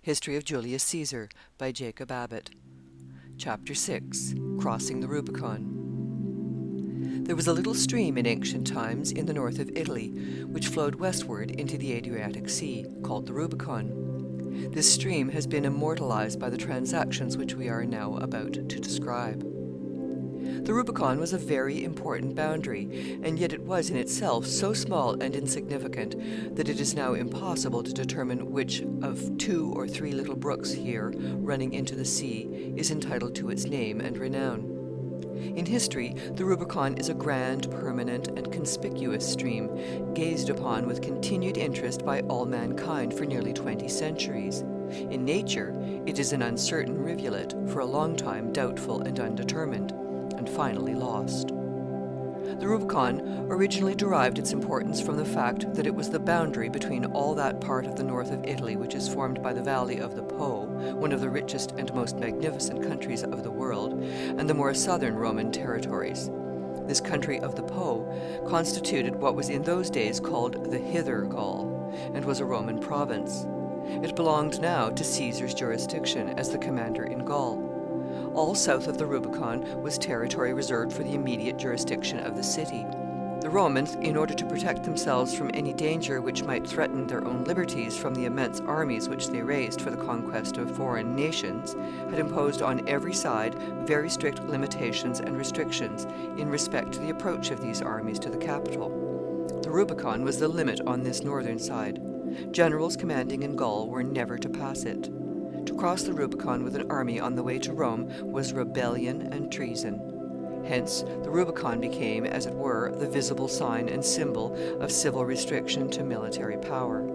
History of Julius Caesar by Jacob Abbott. Chapter 6. Crossing the Rubicon. There was a little stream in ancient times in the north of Italy, which flowed westward into the Adriatic Sea, called the Rubicon. This stream has been immortalized by the transactions which we are now about to describe. The Rubicon was a very important boundary, and yet it was in itself so small and insignificant that it is now impossible to determine which of 2 or 3 little brooks here, running into the sea, is entitled to its name and renown. In history, the Rubicon is a grand, permanent, and conspicuous stream, gazed upon with continued interest by all mankind for nearly 20 centuries. In nature, it is an uncertain rivulet, for a long time doubtful and undetermined, and finally lost. The Rubicon originally derived its importance from the fact that it was the boundary between all that part of the north of Italy which is formed by the valley of the Po, one of the richest and most magnificent countries of the world, and the more southern Roman territories. This country of the Po constituted what was in those days called the Hither Gaul, and was a Roman province. It belonged now to Caesar's jurisdiction as the commander in Gaul. All south of the Rubicon was territory reserved for the immediate jurisdiction of the city. The Romans, in order to protect themselves from any danger which might threaten their own liberties from the immense armies which they raised for the conquest of foreign nations, had imposed on every side very strict limitations and restrictions in respect to the approach of these armies to the capital. The Rubicon was the limit on this northern side. Generals commanding in Gaul were never to pass it. To cross the Rubicon with an army on the way to Rome was rebellion and treason. Hence, the Rubicon became, as it were, the visible sign and symbol of civil restriction to military power.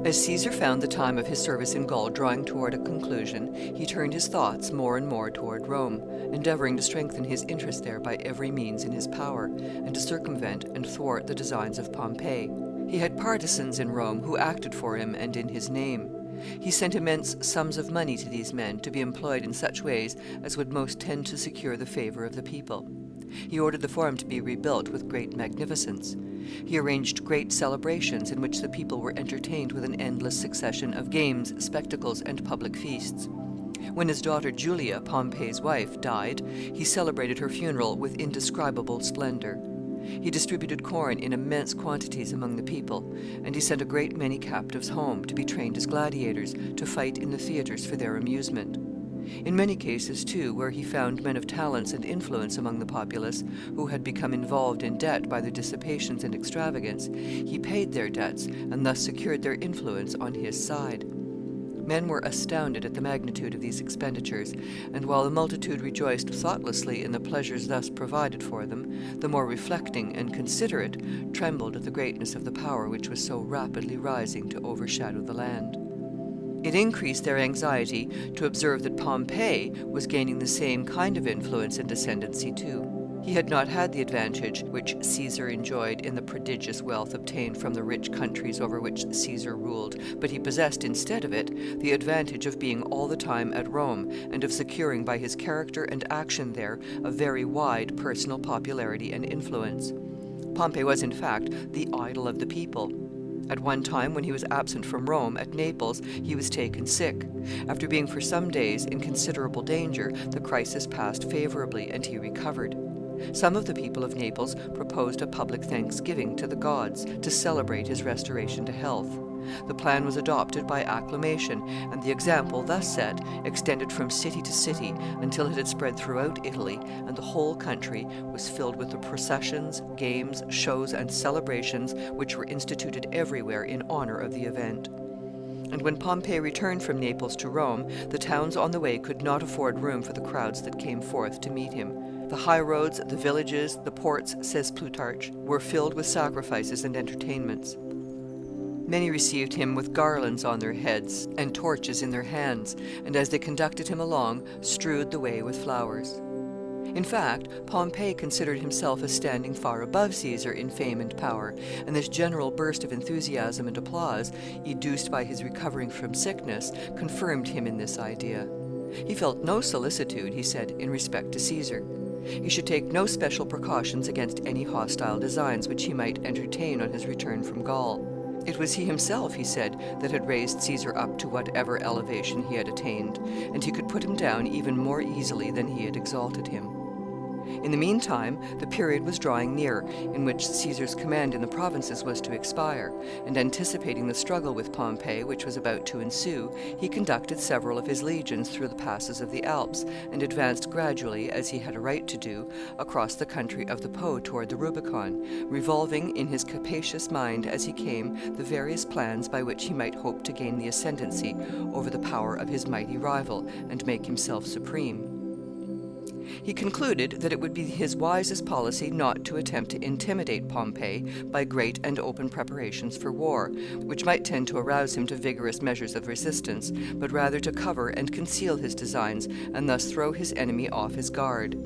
As Caesar found the time of his service in Gaul drawing toward a conclusion, he turned his thoughts more and more toward Rome, endeavoring to strengthen his interest there by every means in his power, and to circumvent and thwart the designs of Pompey. He had partisans in Rome who acted for him and in his name. He sent immense sums of money to these men to be employed in such ways as would most tend to secure the favor of the people. He ordered the Forum to be rebuilt with great magnificence. He arranged great celebrations in which the people were entertained with an endless succession of games, spectacles, and public feasts. When his daughter Julia, Pompey's wife, died, he celebrated her funeral with indescribable splendor. He distributed corn in immense quantities among the people, and he sent a great many captives home to be trained as gladiators to fight in the theaters for their amusement. In many cases, too, where he found men of talents and influence among the populace, who had become involved in debt by their dissipations and extravagance, he paid their debts and thus secured their influence on his side. Men were astounded at the magnitude of these expenditures, and while the multitude rejoiced thoughtlessly in the pleasures thus provided for them, the more reflecting and considerate trembled at the greatness of the power which was so rapidly rising to overshadow the land. It increased their anxiety to observe that Pompey was gaining the same kind of influence and ascendancy too. He had not had the advantage which Caesar enjoyed in the prodigious wealth obtained from the rich countries over which Caesar ruled, but he possessed, instead of it, the advantage of being all the time at Rome, and of securing by his character and action there a very wide personal popularity and influence. Pompey was, in fact, the idol of the people. At one time, when he was absent from Rome, at Naples, he was taken sick. After being for some days in considerable danger, the crisis passed favorably, and he recovered. Some of the people of Naples proposed a public thanksgiving to the gods to celebrate his restoration to health. The plan was adopted by acclamation, and the example thus set extended from city to city until it had spread throughout Italy, and the whole country was filled with the processions, games, shows, and celebrations which were instituted everywhere in honor of the event. And when Pompey returned from Naples to Rome, the towns on the way could not afford room for the crowds that came forth to meet him. The high roads, the villages, the ports, says Plutarch, were filled with sacrifices and entertainments. Many received him with garlands on their heads and torches in their hands, and as they conducted him along, strewed the way with flowers. In fact, Pompey considered himself as standing far above Caesar in fame and power, and this general burst of enthusiasm and applause, educed by his recovering from sickness, confirmed him in this idea. He felt no solicitude, he said, in respect to Caesar. He should take no special precautions against any hostile designs which he might entertain on his return from Gaul. It was he himself, he said, that had raised Caesar up to whatever elevation he had attained, and he could put him down even more easily than he had exalted him. In the meantime, the period was drawing near in which Caesar's command in the provinces was to expire, and anticipating the struggle with Pompey, which was about to ensue, he conducted several of his legions through the passes of the Alps, and advanced gradually, as he had a right to do, across the country of the Po toward the Rubicon, revolving in his capacious mind as he came the various plans by which he might hope to gain the ascendancy over the power of his mighty rival, and make himself supreme. He concluded that it would be his wisest policy not to attempt to intimidate Pompey by great and open preparations for war, which might tend to arouse him to vigorous measures of resistance, but rather to cover and conceal his designs, and thus throw his enemy off his guard.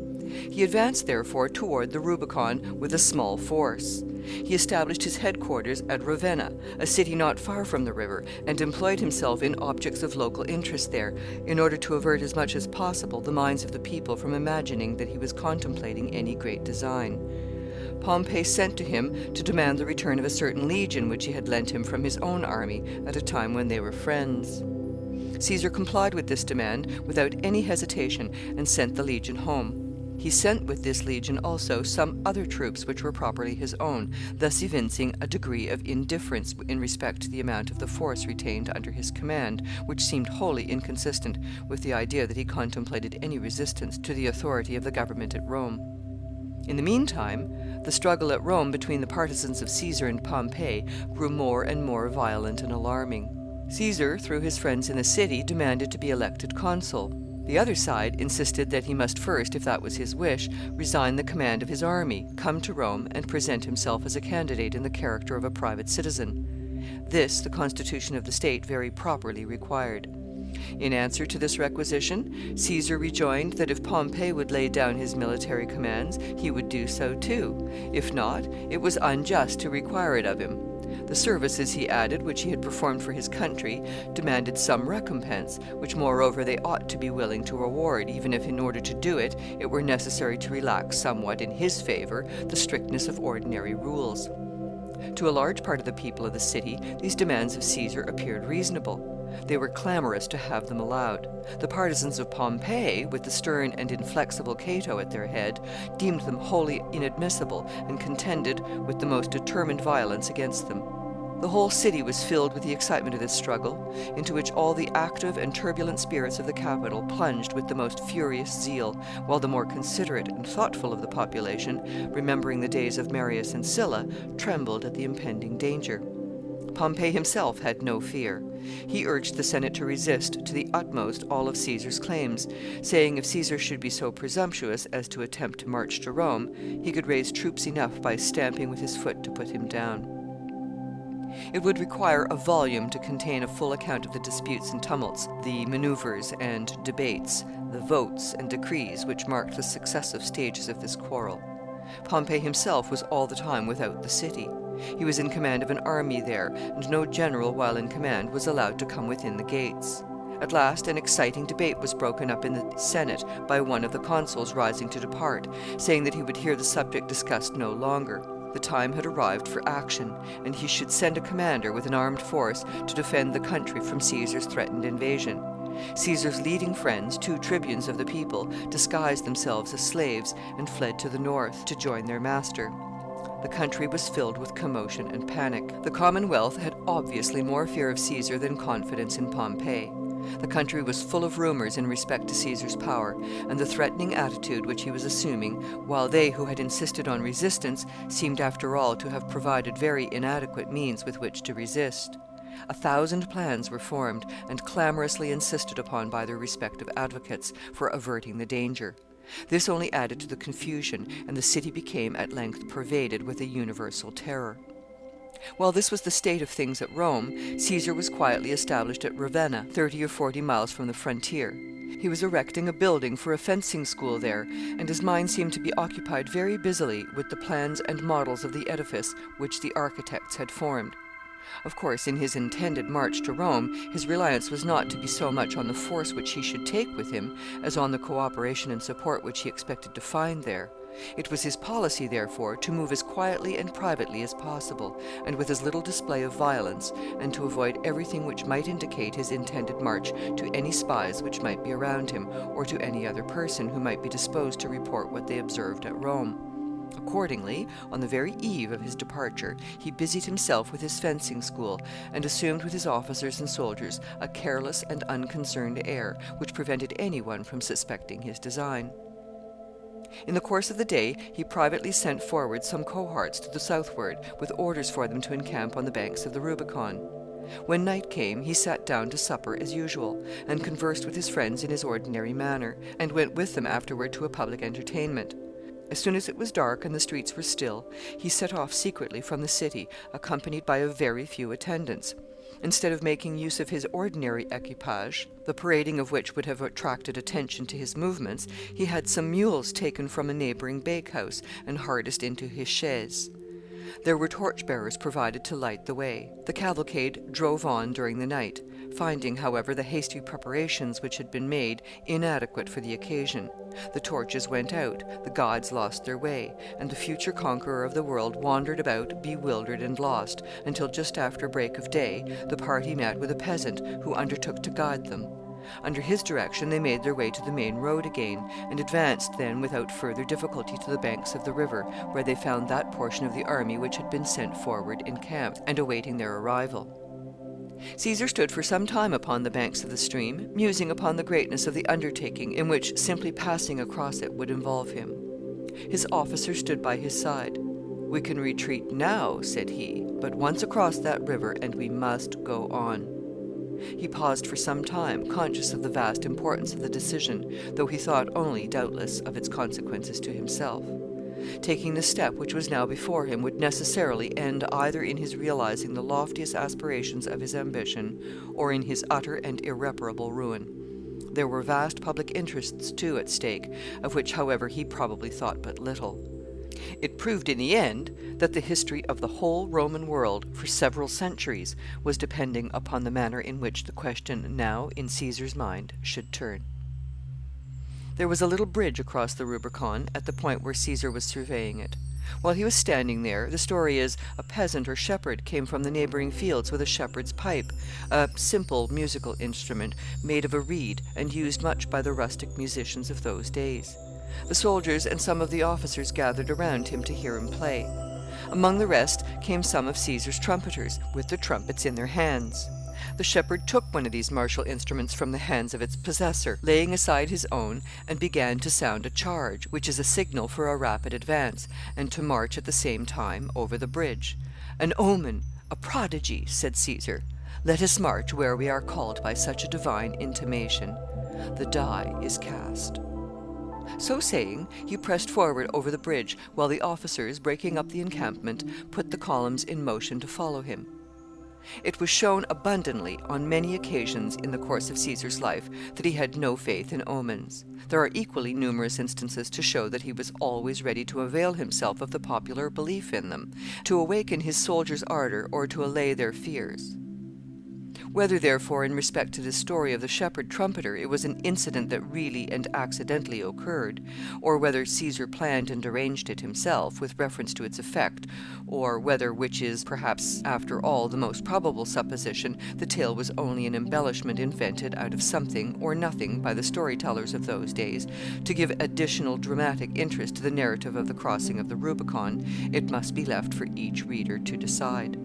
He advanced, therefore, toward the Rubicon with a small force. He established his headquarters at Ravenna, a city not far from the river, and employed himself in objects of local interest there, in order to avert as much as possible the minds of the people from imagining that he was contemplating any great design. Pompey sent to him to demand the return of a certain legion which he had lent him from his own army at a time when they were friends. Caesar complied with this demand without any hesitation, and sent the legion home. He sent with this legion also some other troops which were properly his own, thus evincing a degree of indifference in respect to the amount of the force retained under his command, which seemed wholly inconsistent with the idea that he contemplated any resistance to the authority of the government at Rome. In the meantime, the struggle at Rome between the partisans of Caesar and Pompey grew more and more violent and alarming. Caesar, through his friends in the city, demanded to be elected consul. The other side insisted that he must first, if that was his wish, resign the command of his army, come to Rome, and present himself as a candidate in the character of a private citizen. This the constitution of the state very properly required. In answer to this requisition, Caesar rejoined that if Pompey would lay down his military commands, he would do so too. If not, it was unjust to require it of him. The services, he added, which he had performed for his country, demanded some recompense, which moreover they ought to be willing to reward, even if in order to do it, it were necessary to relax somewhat in his favor the strictness of ordinary rules. To a large part of the people of the city, these demands of Caesar appeared reasonable. They were clamorous to have them allowed. The partisans of Pompey, with the stern and inflexible Cato at their head, deemed them wholly inadmissible, and contended with the most determined violence against them. The whole city was filled with the excitement of this struggle, into which all the active and turbulent spirits of the capital plunged with the most furious zeal, while the more considerate and thoughtful of the population, remembering the days of Marius and Sylla, trembled at the impending danger. Pompey himself had no fear. He urged the Senate to resist to the utmost all of Caesar's claims, saying if Caesar should be so presumptuous as to attempt to march to Rome, he could raise troops enough by stamping with his foot to put him down. It would require a volume to contain a full account of the disputes and tumults, the maneuvers and debates, the votes and decrees which marked the successive stages of this quarrel. Pompey himself was all the time without the city. He was in command of an army there, and no general while in command was allowed to come within the gates. At last an exciting debate was broken up in the Senate by one of the consuls rising to depart, saying that he would hear the subject discussed no longer. The time had arrived for action, and he should send a commander with an armed force to defend the country from Caesar's threatened invasion. Caesar's leading friends, 2 tribunes of the people, disguised themselves as slaves and fled to the north to join their master. The country was filled with commotion and panic. The Commonwealth had obviously more fear of Caesar than confidence in Pompey. The country was full of rumors in respect to Caesar's power, and the threatening attitude which he was assuming, while they who had insisted on resistance seemed after all to have provided very inadequate means with which to resist. 1,000 plans were formed and clamorously insisted upon by their respective advocates for averting the danger. This only added to the confusion, and the city became at length pervaded with a universal terror. While this was the state of things at Rome, Caesar was quietly established at Ravenna, 30 or 40 miles from the frontier. He was erecting a building for a fencing school there, and his mind seemed to be occupied very busily with the plans and models of the edifice which the architects had formed. Of course, in his intended march to Rome, his reliance was not to be so much on the force which he should take with him as on the cooperation and support which he expected to find there. It was his policy, therefore, to move as quietly and privately as possible, and with as little display of violence, and to avoid everything which might indicate his intended march to any spies which might be around him, or to any other person who might be disposed to report what they observed at Rome. Accordingly, on the very eve of his departure, he busied himself with his fencing school, and assumed with his officers and soldiers a careless and unconcerned air, which prevented any one from suspecting his design. In the course of the day he privately sent forward some cohorts to the southward, with orders for them to encamp on the banks of the Rubicon. When night came, he sat down to supper as usual, and conversed with his friends in his ordinary manner, and went with them afterward to a public entertainment. As soon as it was dark and the streets were still, he set off secretly from the city, accompanied by a very few attendants. Instead of making use of his ordinary equipage, the parading of which would have attracted attention to his movements, he had some mules taken from a neighboring bakehouse and harnessed into his chaise. There were torch-bearers provided to light the way. The cavalcade drove on during the night, finding, however, the hasty preparations which had been made inadequate for the occasion. The torches went out, the gods lost their way, and the future conqueror of the world wandered about bewildered and lost, until just after break of day the party met with a peasant who undertook to guide them. Under his direction they made their way to the main road again, and advanced then without further difficulty to the banks of the river, where they found that portion of the army which had been sent forward encamped, and awaiting their arrival. Caesar stood for some time upon the banks of the stream, musing upon the greatness of the undertaking in which simply passing across it would involve him. His officer stood by his side. "We can retreat now," said he, "but once across that river, and we must go on." He paused for some time, conscious of the vast importance of the decision, though he thought only, doubtless, of its consequences to himself. Taking the step which was now before him would necessarily end either in his realizing the loftiest aspirations of his ambition, or in his utter and irreparable ruin. There were vast public interests, too, at stake, of which, however, he probably thought but little. It proved in the end that the history of the whole Roman world for several centuries was depending upon the manner in which the question now in Caesar's mind should turn. There was a little bridge across the Rubicon at the point where Caesar was surveying it. While he was standing there, the story is, a peasant or shepherd came from the neighboring fields with a shepherd's pipe, a simple musical instrument made of a reed and used much by the rustic musicians of those days. The soldiers and some of the officers gathered around him to hear him play. Among the rest came some of Caesar's trumpeters, with their trumpets in their hands. The shepherd took one of these martial instruments from the hands of its possessor, laying aside his own, and began to sound a charge, which is a signal for a rapid advance, and to march at the same time over the bridge. "An omen, a prodigy," said Caesar. "Let us march where we are called by such a divine intimation. The die is cast." So saying, he pressed forward over the bridge, while the officers, breaking up the encampment, put the columns in motion to follow him. It was shown abundantly on many occasions in the course of Caesar's life that he had no faith in omens. There are equally numerous instances to show that he was always ready to avail himself of the popular belief in them, to awaken his soldiers' ardor or to allay their fears. Whether, therefore, in respect to this story of the shepherd trumpeter, it was an incident that really and accidentally occurred, or whether Caesar planned and arranged it himself with reference to its effect, or whether, which is, perhaps, after all, the most probable supposition, the tale was only an embellishment invented out of something or nothing by the storytellers of those days, to give additional dramatic interest to the narrative of the crossing of the Rubicon, it must be left for each reader to decide.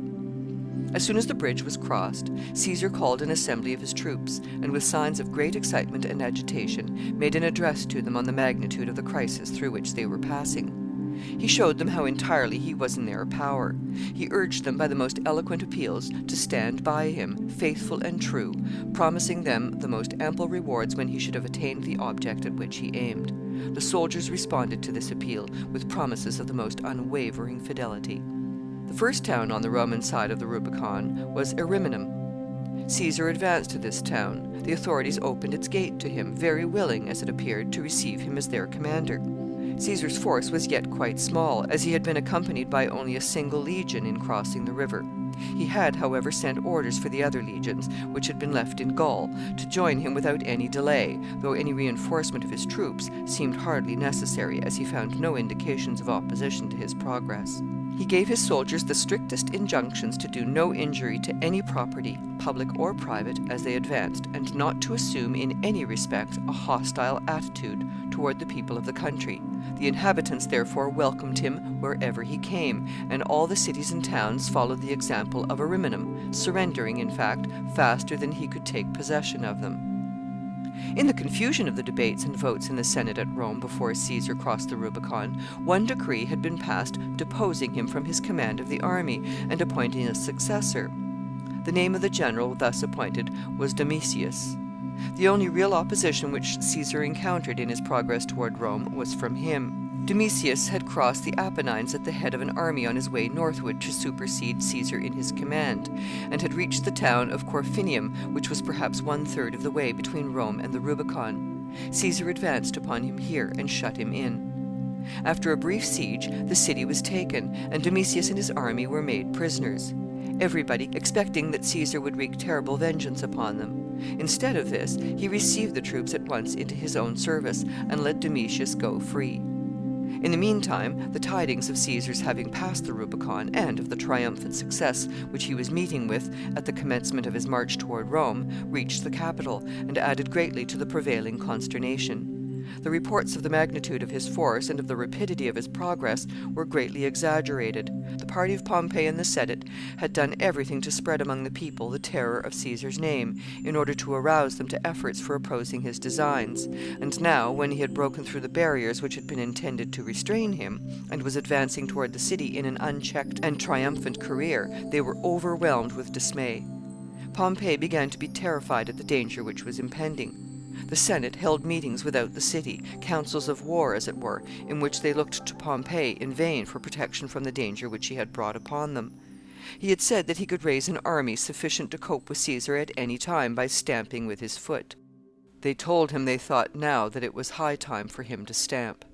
As soon as the bridge was crossed, Caesar called an assembly of his troops, and with signs of great excitement and agitation, made an address to them on the magnitude of the crisis through which they were passing. He showed them how entirely he was in their power. He urged them by the most eloquent appeals to stand by him, faithful and true, promising them the most ample rewards when he should have attained the object at which he aimed. The soldiers responded to this appeal with promises of the most unwavering fidelity. The first town on the Roman side of the Rubicon was Ariminum. Caesar advanced to this town. The authorities opened its gate to him, very willing, as it appeared, to receive him as their commander. Caesar's force was yet quite small, as he had been accompanied by only a single legion in crossing the river. He had, however, sent orders for the other legions, which had been left in Gaul, to join him without any delay, though any reinforcement of his troops seemed hardly necessary, as he found no indications of opposition to his progress. He gave his soldiers the strictest injunctions to do no injury to any property, public or private, as they advanced, and not to assume in any respect a hostile attitude toward the people of the country. The inhabitants therefore welcomed him wherever he came, and all the cities and towns followed the example of Ariminum, surrendering, in fact, faster than he could take possession of them. In the confusion of the debates and votes in the Senate at Rome before Caesar crossed the Rubicon, one decree had been passed deposing him from his command of the army and appointing a successor. The name of the general thus appointed was Domitius. The only real opposition which Caesar encountered in his progress toward Rome was from him. Domitius had crossed the Apennines at the head of an army on his way northward to supersede Caesar in his command, and had reached the town of Corfinium, which was perhaps 1/3 of the way between Rome and the Rubicon. Caesar advanced upon him here and shut him in. After a brief siege, the city was taken, and Domitius and his army were made prisoners, everybody expecting that Caesar would wreak terrible vengeance upon them. Instead of this, he received the troops at once into his own service, and let Domitius go free. In the meantime, the tidings of Caesar's having passed the Rubicon, and of the triumphant success which he was meeting with at the commencement of his march toward Rome, reached the capital, and added greatly to the prevailing consternation. The reports of the magnitude of his force and of the rapidity of his progress were greatly exaggerated. The party of Pompey and the Senate had done everything to spread among the people the terror of Caesar's name, in order to arouse them to efforts for opposing his designs; and now, when he had broken through the barriers which had been intended to restrain him, and was advancing toward the city in an unchecked and triumphant career, they were overwhelmed with dismay. Pompey began to be terrified at the danger which was impending. The Senate held meetings without the city, councils of war, as it were, in which they looked to Pompey in vain for protection from the danger which he had brought upon them. He had said that he could raise an army sufficient to cope with Caesar at any time by stamping with his foot. They told him they thought now that it was high time for him to stamp.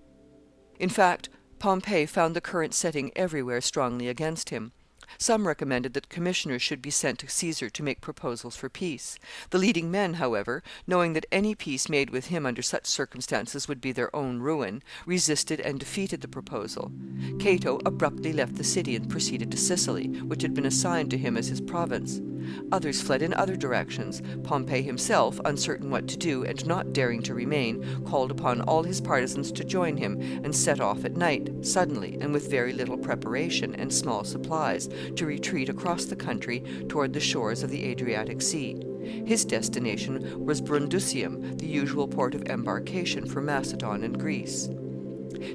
In fact, Pompey found the current setting everywhere strongly against him. Some recommended that commissioners should be sent to Caesar to make proposals for peace. The leading men, however, knowing that any peace made with him under such circumstances would be their own ruin, resisted and defeated the proposal. Cato abruptly left the city and proceeded to Sicily, which had been assigned to him as his province. Others fled in other directions. Pompey himself, uncertain what to do and not daring to remain, called upon all his partisans to join him, and set off at night, suddenly, and with very little preparation and small supplies, to retreat across the country toward the shores of the Adriatic Sea. His destination was Brundusium, the usual port of embarkation for Macedon and Greece.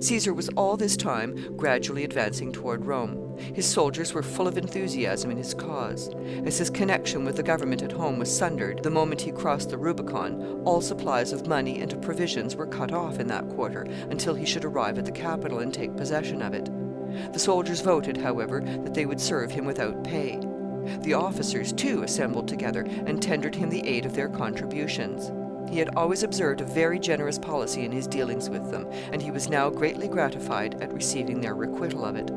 Caesar was all this time gradually advancing toward Rome. His soldiers were full of enthusiasm in his cause. As his connection with the government at home was sundered the moment he crossed the Rubicon, all supplies of money and of provisions were cut off in that quarter until he should arrive at the capital and take possession of it. The soldiers voted, however, that they would serve him without pay. The officers, too, assembled together and tendered him the aid of their contributions. He had always observed a very generous policy in his dealings with them, and he was now greatly gratified at receiving their requital of it.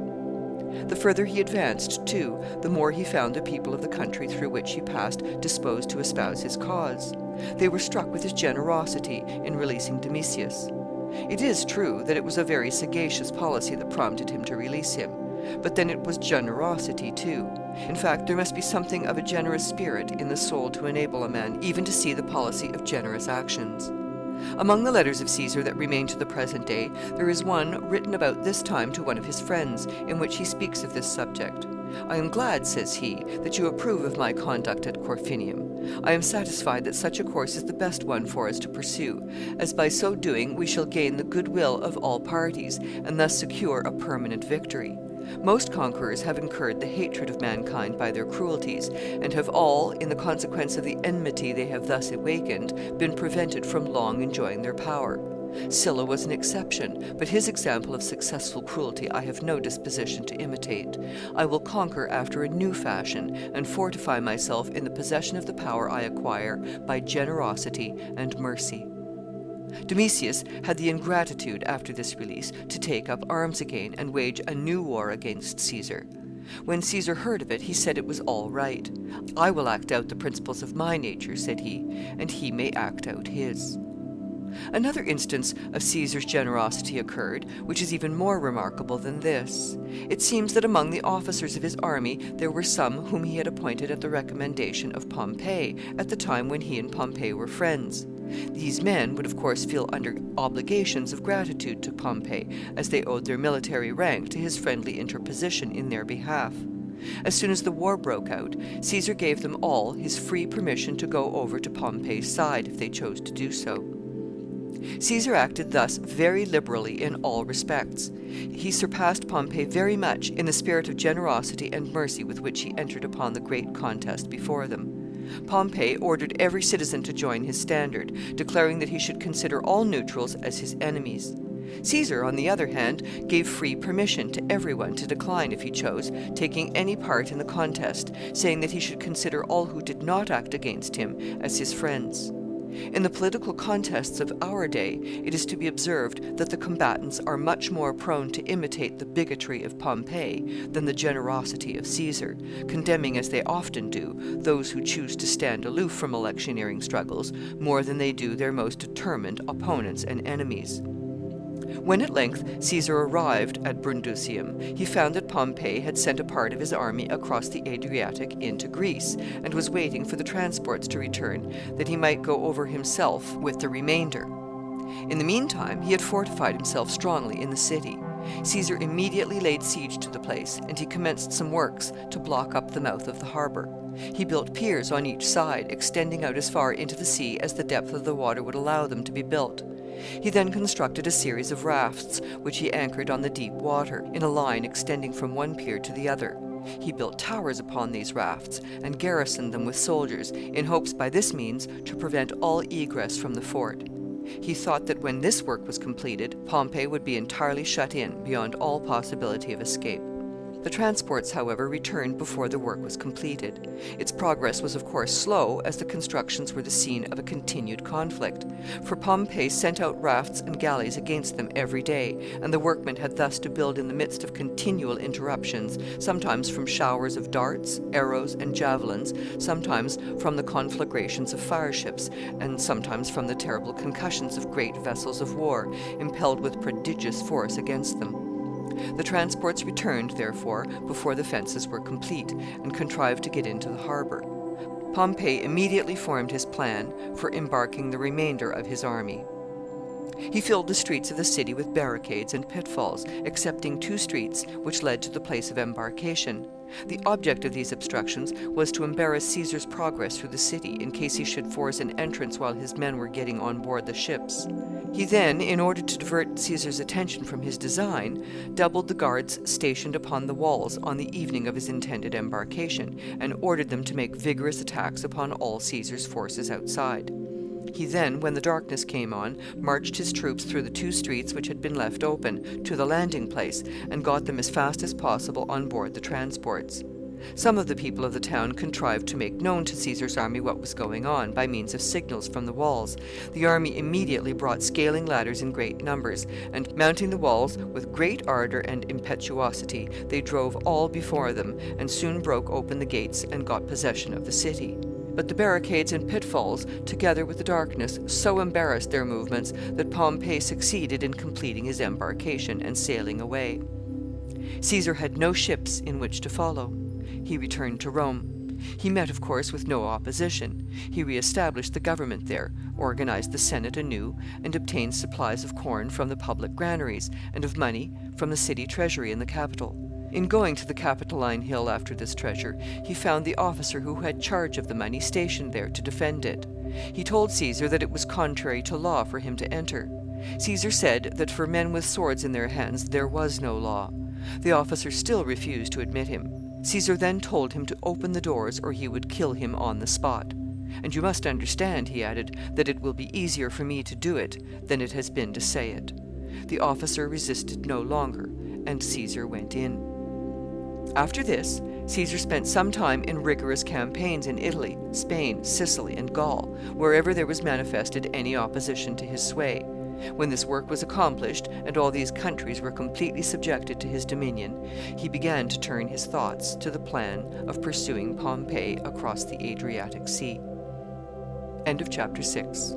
The further he advanced, too, the more he found the people of the country through which he passed disposed to espouse his cause. They were struck with his generosity in releasing Domitius. It is true that it was a very sagacious policy that prompted him to release him, but then it was generosity, too. In fact, there must be something of a generous spirit in the soul to enable a man even to see the policy of generous actions. Among the letters of Caesar that remain to the present day, there is one written about this time to one of his friends, in which he speaks of this subject. "I am glad," says he, "that you approve of my conduct at Corfinium. I am satisfied that such a course is the best one for us to pursue, as by so doing we shall gain the goodwill of all parties, and thus secure a permanent victory. Most conquerors have incurred the hatred of mankind by their cruelties, and have all, in the consequence of the enmity they have thus awakened, been prevented from long enjoying their power. Sylla was an exception, but his example of successful cruelty I have no disposition to imitate. I will conquer after a new fashion, and fortify myself in the possession of the power I acquire by generosity and mercy." Domitius had the ingratitude, after this release, to take up arms again and wage a new war against Caesar. When Caesar heard of it, he said it was all right. "I will act out the principles of my nature," said he, "and he may act out his." Another instance of Caesar's generosity occurred, which is even more remarkable than this. It seems that among the officers of his army there were some whom he had appointed at the recommendation of Pompey, at the time when he and Pompey were friends. These men would of course feel under obligations of gratitude to Pompey, as they owed their military rank to his friendly interposition in their behalf. As soon as the war broke out, Caesar gave them all his free permission to go over to Pompey's side if they chose to do so. Caesar acted thus very liberally in all respects. He surpassed Pompey very much in the spirit of generosity and mercy with which he entered upon the great contest before them. Pompey ordered every citizen to join his standard, declaring that he should consider all neutrals as his enemies. Caesar, on the other hand, gave free permission to everyone to decline, if he chose, taking any part in the contest, saying that he should consider all who did not act against him as his friends. In the political contests of our day, it is to be observed that the combatants are much more prone to imitate the bigotry of Pompey than the generosity of Caesar, condemning, as they often do, those who choose to stand aloof from electioneering struggles more than they do their most determined opponents and enemies. When at length Caesar arrived at Brundusium, he found that Pompey had sent a part of his army across the Adriatic into Greece, and was waiting for the transports to return, that he might go over himself with the remainder. In the meantime, he had fortified himself strongly in the city. Caesar immediately laid siege to the place, and he commenced some works to block up the mouth of the harbor. He built piers on each side, extending out as far into the sea as the depth of the water would allow them to be built. He then constructed a series of rafts, which he anchored on the deep water, in a line extending from one pier to the other. He built towers upon these rafts, and garrisoned them with soldiers, in hopes by this means to prevent all egress from the fort. He thought that when this work was completed, Pompey would be entirely shut in, beyond all possibility of escape. The transports, however, returned before the work was completed. Its progress was of course slow, as the constructions were the scene of a continued conflict, for Pompey sent out rafts and galleys against them every day, and the workmen had thus to build in the midst of continual interruptions, sometimes from showers of darts, arrows, and javelins, sometimes from the conflagrations of fire-ships, and sometimes from the terrible concussions of great vessels of war, impelled with prodigious force against them. The transports returned, therefore, before the fences were complete, and contrived to get into the harbor. Pompey immediately formed his plan for embarking the remainder of his army. He filled the streets of the city with barricades and pitfalls, excepting 2 streets which led to the place of embarkation. The object of these obstructions was to embarrass Caesar's progress through the city, in case he should force an entrance while his men were getting on board the ships. He then, in order to divert Caesar's attention from his design, doubled the guards stationed upon the walls on the evening of his intended embarkation, and ordered them to make vigorous attacks upon all Caesar's forces outside. He then, when the darkness came on, marched his troops through the 2 streets which had been left open, to the landing place, and got them as fast as possible on board the transports. Some of the people of the town contrived to make known to Caesar's army what was going on, by means of signals from the walls. The army immediately brought scaling ladders in great numbers, and, mounting the walls with great ardor and impetuosity, they drove all before them, and soon broke open the gates and got possession of the city. But the barricades and pitfalls, together with the darkness, so embarrassed their movements that Pompey succeeded in completing his embarkation and sailing away. Caesar had no ships in which to follow. He returned to Rome. He met, of course, with no opposition. He re-established the government there, organized the Senate anew, and obtained supplies of corn from the public granaries, and of money from the city treasury in the capital. In going to the Capitoline Hill after this treasure, he found the officer who had charge of the money stationed there to defend it. He told Caesar that it was contrary to law for him to enter. Caesar said that for men with swords in their hands there was no law. The officer still refused to admit him. Caesar then told him to open the doors, or he would kill him on the spot. "And you must understand," he added, "that it will be easier for me to do it than it has been to say it." The officer resisted no longer, and Caesar went in. After this, Caesar spent some time in rigorous campaigns in Italy, Spain, Sicily, and Gaul, wherever there was manifested any opposition to his sway. When this work was accomplished, and all these countries were completely subjected to his dominion, he began to turn his thoughts to the plan of pursuing Pompey across the Adriatic Sea. End of chapter 6.